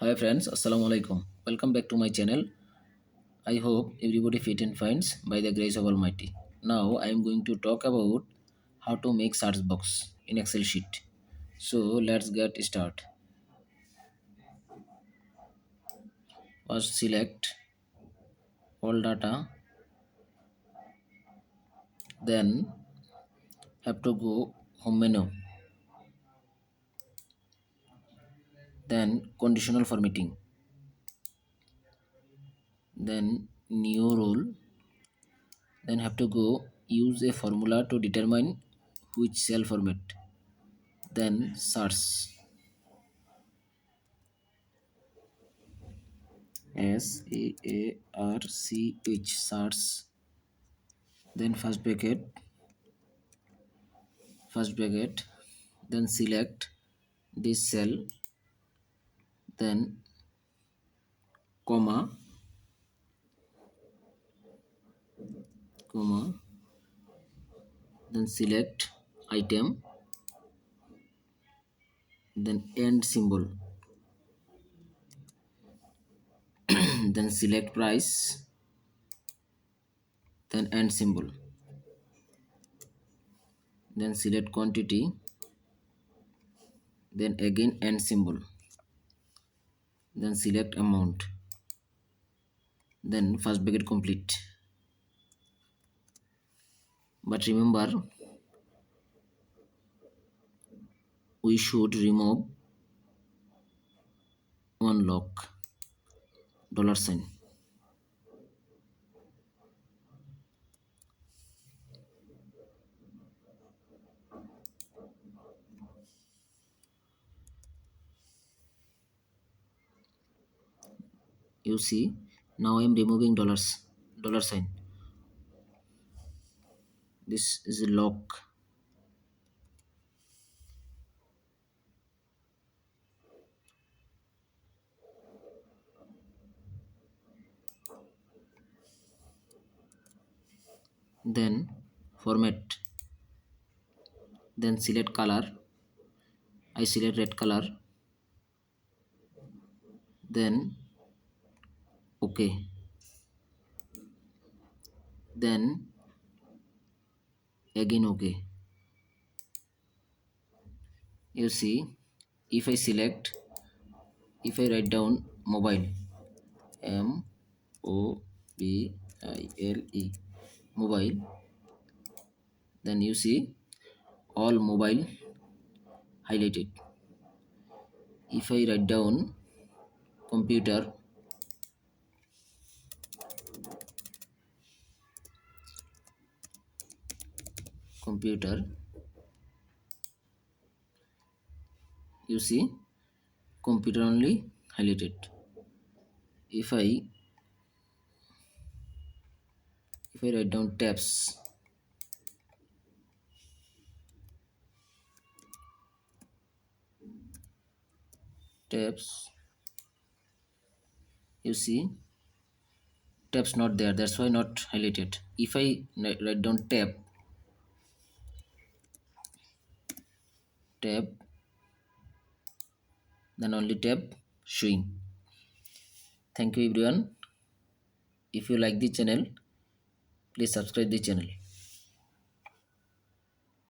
Hi friends, Assalamu alaikum. Welcome back to my channel. I hope everybody fit and finds by the grace of Almighty. Now I am going to talk about how to make search box in Excel sheet. So let's get start. First select all data, then have to go home menu, then conditional formatting, then new rule, then have to go use a formula to determine which cell format, then search. SAARCH search, then first bracket, then select this cell, then comma, then select item, then end symbol, then select price, then end symbol, then select quantity, then again end symbol, then select amount, then first bracket complete. But remember, we should remove one lock $sign. You see, now I am removing dollar sign. This is a lock. Then format, then select color. I select red color, then OK, then again OK. You see, if I select, if I write down mobile, MOBILE, mobile, then you see all mobile highlighted. If I write down computer, computer, you see computer only highlighted. If I write down tabs, you see tabs not there, that's why not highlighted. If I write down tab, then only tab showing. Thank you everyone. If you like the channel, please subscribe the channel.